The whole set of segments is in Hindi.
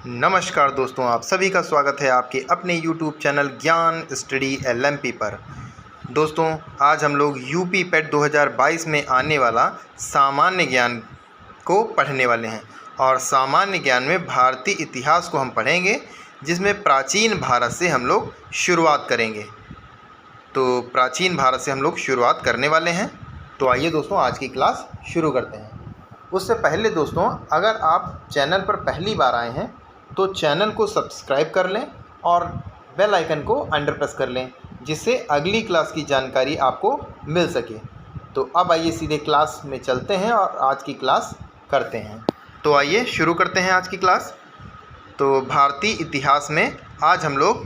नमस्कार दोस्तों, आप सभी का स्वागत है आपके अपने YouTube चैनल ज्ञान स्टडी LMP पर। दोस्तों, आज हम लोग यूपी पेट 2022 में आने वाला सामान्य ज्ञान को पढ़ने वाले हैं और सामान्य ज्ञान में भारतीय इतिहास को हम पढ़ेंगे, जिसमें प्राचीन भारत से हम लोग शुरुआत करेंगे। तो प्राचीन भारत से हम लोग शुरुआत करने वाले हैं। तो आइए दोस्तों, आज की क्लास शुरू करते हैं। उससे पहले दोस्तों, अगर आप चैनल पर पहली बार आए हैं तो चैनल को सब्सक्राइब कर लें और बेल आइकन को अंडर प्रेस कर लें, जिससे अगली क्लास की जानकारी आपको मिल सके। तो अब आइए सीधे क्लास में चलते हैं और आज की क्लास करते हैं। तो आइए शुरू करते हैं आज की क्लास। तो भारतीय इतिहास में आज हम लोग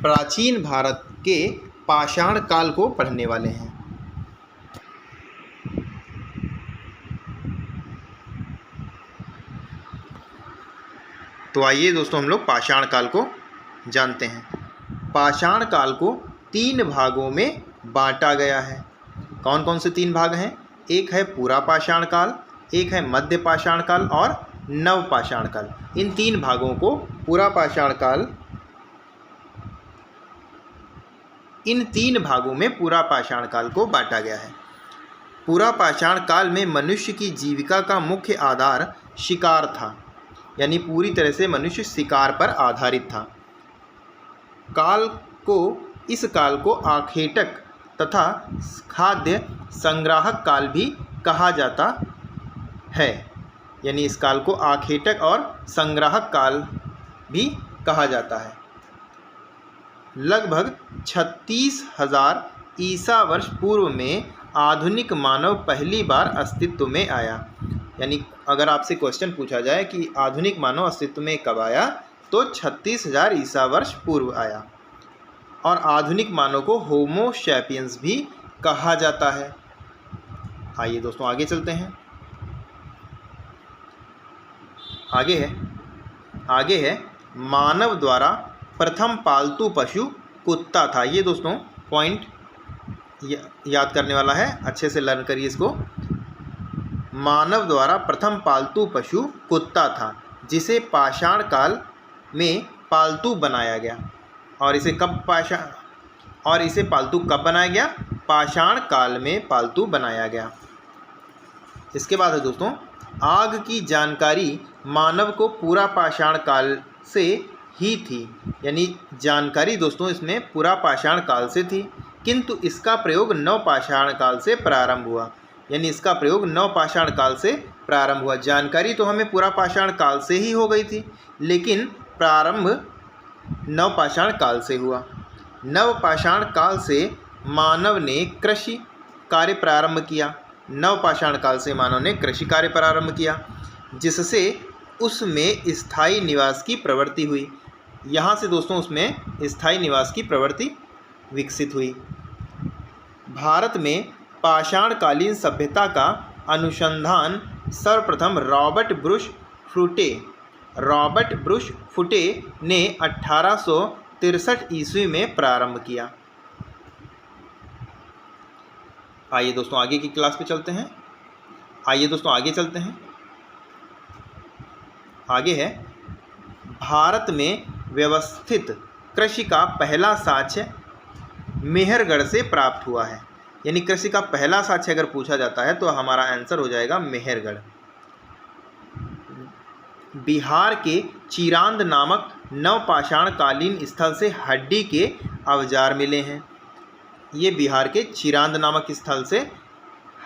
प्राचीन भारत के पाषाण काल को पढ़ने वाले हैं। तो आइए दोस्तों, हम लोग पाषाण काल को जानते हैं। पाषाण काल को 3 भागों में बांटा गया है। कौन कौन से 3 भाग हैं? एक है पूरा पाषाण काल, एक है मध्य पाषाण काल और नव पाषाण काल। इन 3 भागों को पूरा पाषाण काल इन 3 भागों में पूरा पाषाण काल को बांटा गया है। पूरा पाषाण काल में मनुष्य की जीविका का मुख्य आधार शिकार था, यानी पूरी तरह से मनुष्य शिकार पर आधारित था। इस काल को आखेटक तथा खाद्य संग्राहक काल भी कहा जाता है, यानी इस काल को आखेटक और संग्राहक काल भी कहा जाता है। लगभग 36,000 ईसा वर्ष पूर्व में आधुनिक मानव पहली बार अस्तित्व में आया। यानी अगर आपसे क्वेश्चन पूछा जाए कि आधुनिक मानव अस्तित्व में कब आया, तो 36,000 ईसा वर्ष पूर्व आया। और आधुनिक मानव को होमो सैपियंस भी कहा जाता है। आइए दोस्तों, आगे चलते हैं। आगे है मानव द्वारा प्रथम पालतू पशु कुत्ता था। ये दोस्तों पॉइंट याद करने वाला है, अच्छे से लर्न करिए इसको। मानव द्वारा प्रथम पालतू पशु कुत्ता था, जिसे पाषाण काल में पालतू बनाया गया। और इसे पालतू कब बनाया गया? पाषाण काल में पालतू बनाया गया। इसके बाद है दोस्तों, आग की जानकारी मानव को पूरा पाषाण काल से ही थी। यानी जानकारी दोस्तों इसमें पूरा पाषाण काल से थी, किंतु इसका प्रयोग नव पाषाण काल से प्रारंभ हुआ। यानी इसका प्रयोग नव पाषाण काल से प्रारंभ हुआ। जानकारी तो हमें पूरा पाषाण काल से ही हो गई थी, लेकिन प्रारंभ नव पाषाण काल से हुआ। नव पाषाण काल से मानव ने कृषि कार्य प्रारंभ किया। नव पाषाण काल से मानव ने कृषि कार्य प्रारंभ किया, जिससे उसमें स्थायी निवास की प्रवृत्ति हुई। यहाँ से दोस्तों उसमें स्थायी निवास की प्रवृत्ति विकसित हुई। भारत में पाषाणकालीन सभ्यता का अनुसंधान सर्वप्रथम रॉबर्ट ब्रुश फुटे ने 1863 ईस्वी में प्रारंभ किया। आइए दोस्तों, आगे की क्लास पे चलते हैं। आगे है भारत में व्यवस्थित कृषि का पहला साक्ष्य मेहरगढ़ से प्राप्त हुआ है। यानी कृषि का पहला साक्ष्य अगर पूछा जाता है तो हमारा आंसर हो जाएगा मेहरगढ़। बिहार के चिरांद नामक नवपाषाण कालीन स्थल से हड्डी के औजार मिले हैं। ये बिहार के चिरांद नामक स्थल से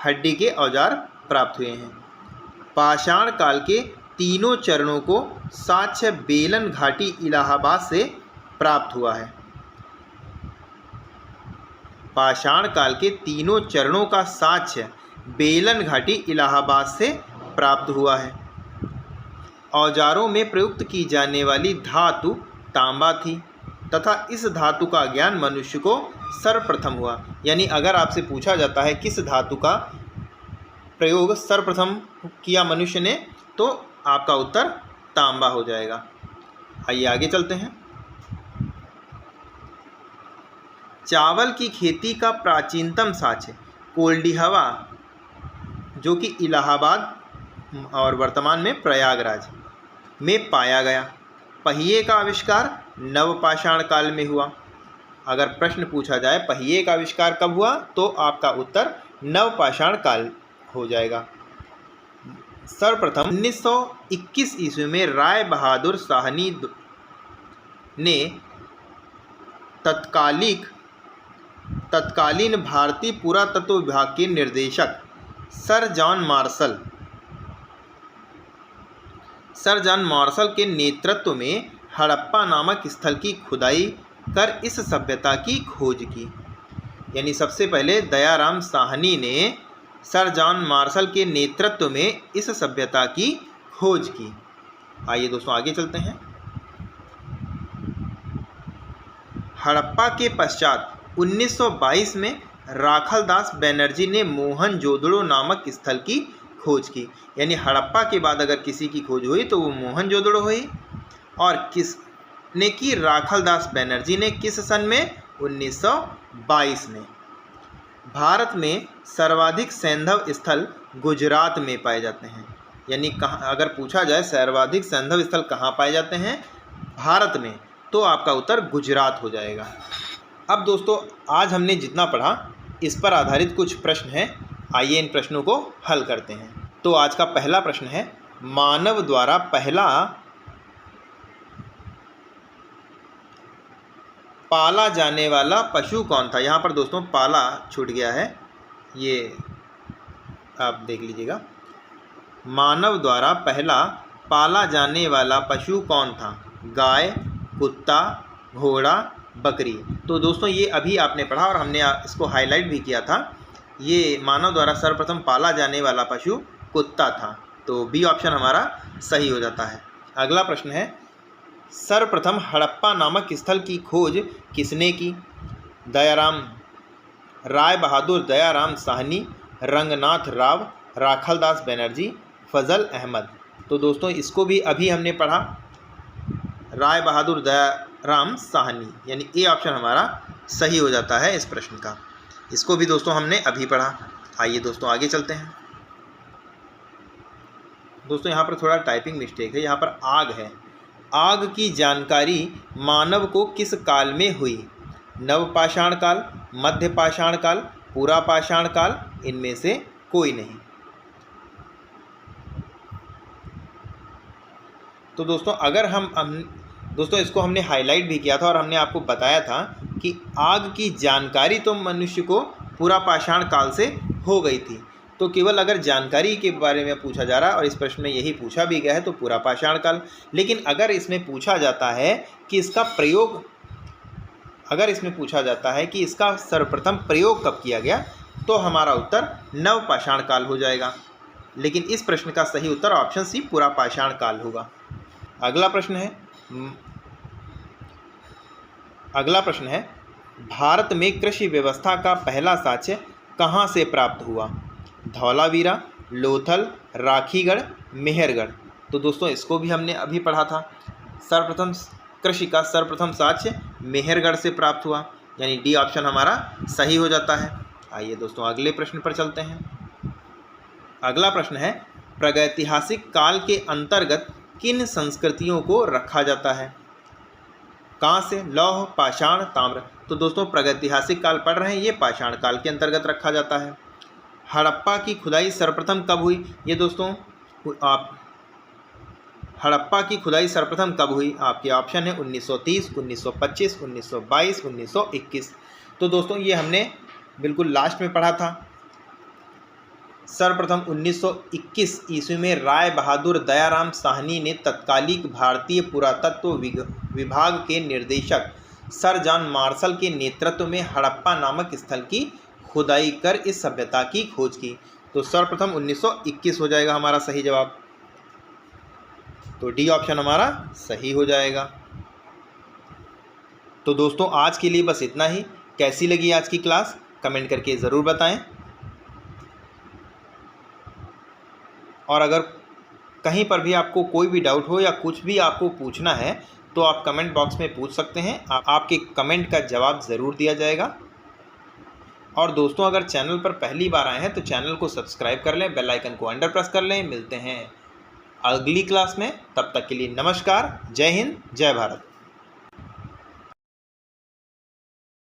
हड्डी के औजार प्राप्त हुए हैं। पाषाण काल के तीनों चरणों को साक्ष्य बेलन घाटी इलाहाबाद से प्राप्त हुआ है। पाषाण काल के तीनों चरणों का साक्ष्य बेलन घाटी इलाहाबाद से प्राप्त हुआ है। औजारों में प्रयुक्त की जाने वाली धातु तांबा थी तथा इस धातु का ज्ञान मनुष्य को सर्वप्रथम हुआ। यानी अगर आपसे पूछा जाता है किस धातु का प्रयोग सर्वप्रथम किया मनुष्य ने, तो आपका उत्तर तांबा हो जाएगा। आइए आगे चलते हैं। चावल की खेती का प्राचीनतम साक्ष्य कोल्डिहवा, जो कि इलाहाबाद और वर्तमान में प्रयागराज में पाया गया। पहिए का आविष्कार नवपाषाण काल में हुआ। अगर प्रश्न पूछा जाए पहिए का आविष्कार कब हुआ तो आपका उत्तर नवपाषाण काल हो जाएगा। सर्वप्रथम 1921 ईस्वी में राय बहादुर साहनी ने तत्कालीन भारतीय पुरातत्व विभाग के निर्देशक सर जॉन मार्शल के नेतृत्व में हड़प्पा नामक स्थल की खुदाई कर इस सभ्यता की खोज की। यानी सबसे पहले दयाराम साहनी ने सर जॉन मार्शल के नेतृत्व में इस सभ्यता की खोज की। आइए दोस्तों आगे चलते हैं। हड़प्पा के पश्चात 1922 में राखलदास बनर्जी ने मोहनजोदड़ो नामक स्थल की खोज की। यानी हड़प्पा के बाद अगर किसी की खोज हुई तो वो मोहनजोदड़ो हुई। और किसने की? राखलदास बनर्जी ने। किस सन में? 1922 में। भारत में सर्वाधिक सैंधव स्थल गुजरात में पाए जाते हैं। यानी कहाँ, अगर पूछा जाए सर्वाधिक सैंधव स्थल कहाँ पाए जाते हैं भारत में, तो आपका उत्तर गुजरात हो जाएगा। अब दोस्तों आज हमने जितना पढ़ा इस पर आधारित कुछ प्रश्न हैं। आइए इन प्रश्नों को हल करते हैं। तो आज का पहला प्रश्न है, मानव द्वारा पहला पाला जाने वाला पशु कौन था? यहाँ पर दोस्तों पाला छूट गया है, ये आप देख लीजिएगा। मानव द्वारा पहला पाला जाने वाला पशु कौन था? गाय, कुत्ता, घोड़ा, बकरी। तो दोस्तों ये अभी आपने पढ़ा और हमने इसको हाईलाइट भी किया था। ये मानव द्वारा सर्वप्रथम पाला जाने वाला पशु कुत्ता था। तो बी ऑप्शन हमारा सही हो जाता है। अगला प्रश्न है, सर्वप्रथम हड़प्पा नामक स्थल की खोज किसने की? राय बहादुर दयाराम साहनी, रंगनाथ राव, राखलदास बनर्जी, फजल अहमद। तो दोस्तों इसको भी अभी हमने पढ़ा, राय बहादुर दयाराम साहनी, यानी ए ऑप्शन हमारा सही हो जाता है इस प्रश्न का। इसको भी दोस्तों हमने अभी पढ़ा। आइए दोस्तों आगे चलते हैं। दोस्तों यहाँ पर थोड़ा टाइपिंग मिस्टेक है, यहाँ पर आग है। आग की जानकारी मानव को किस काल में हुई? नवपाषाण काल, मध्यपाषाण काल, पुरापाषाण काल, इनमें से कोई नहीं। तो दोस्तों अगर दोस्तों इसको हमने हाईलाइट भी किया था और हमने आपको बताया था कि आग की जानकारी तो मनुष्य को पुरापाषाण काल से हो गई थी। तो केवल अगर जानकारी के बारे में पूछा जा रहा है और इस प्रश्न में यही पूछा भी गया है तो पुरापाषाण काल। लेकिन अगर इसमें पूछा जाता है कि इसका प्रयोग, अगर इसमें पूछा जाता है कि इसका सर्वप्रथम प्रयोग कब किया गया, तो हमारा उत्तर नवपाषाण काल हो जाएगा। लेकिन इस प्रश्न का सही उत्तर ऑप्शन सी पुरापाषाण काल होगा। अगला प्रश्न है, भारत में कृषि व्यवस्था का पहला साक्ष्य कहाँ से प्राप्त हुआ? धौलावीरा, लोथल, राखीगढ़, मेहरगढ़। तो दोस्तों इसको भी हमने अभी पढ़ा था। सर्वप्रथम कृषि का सर्वप्रथम साक्ष्य मेहरगढ़ से प्राप्त हुआ, यानी डी ऑप्शन हमारा सही हो जाता है। आइए दोस्तों अगले प्रश्न पर चलते हैं। अगला प्रश्न है, प्रागैतिहासिक काल के अंतर्गत किन संस्कृतियों को रखा जाता है? कहाँ से? लौह, पाषाण, ताम्र। तो दोस्तों प्रागैतिहासिक काल पढ़ रहे हैं, ये पाषाण काल के अंतर्गत रखा जाता है। हड़प्पा की खुदाई सर्वप्रथम कब हुई? ये दोस्तों आप हड़प्पा की खुदाई सर्वप्रथम कब हुई? आपके ऑप्शन है 1930, 1925, 1922, 1921। तो दोस्तों ये हमने बिल्कुल लास्ट में पढ़ा था। सर्वप्रथम 1921 ईस्वी में राय बहादुर दयाराम साहनी ने तत्कालीन भारतीय पुरातत्व विभाग के निर्देशक सर जॉन मार्शल के नेतृत्व में हड़प्पा नामक स्थल की खुदाई कर इस सभ्यता की खोज की। तो सर्वप्रथम 1921 हो जाएगा हमारा सही जवाब। तो डी ऑप्शन हमारा सही हो जाएगा। तो दोस्तों आज के लिए बस इतना ही। कैसी लगी आज की क्लास कमेंट करके ज़रूर बताएं। और अगर कहीं पर भी आपको कोई भी डाउट हो या कुछ भी आपको पूछना है तो आप कमेंट बॉक्स में पूछ सकते हैं। आपके कमेंट का जवाब ज़रूर दिया जाएगा। और दोस्तों अगर चैनल पर पहली बार आए हैं तो चैनल को सब्सक्राइब कर लें, बेल आइकन को अंडर प्रेस कर लें। मिलते हैं अगली क्लास में, तब तक के लिए नमस्कार, जय हिंद, जय भारत।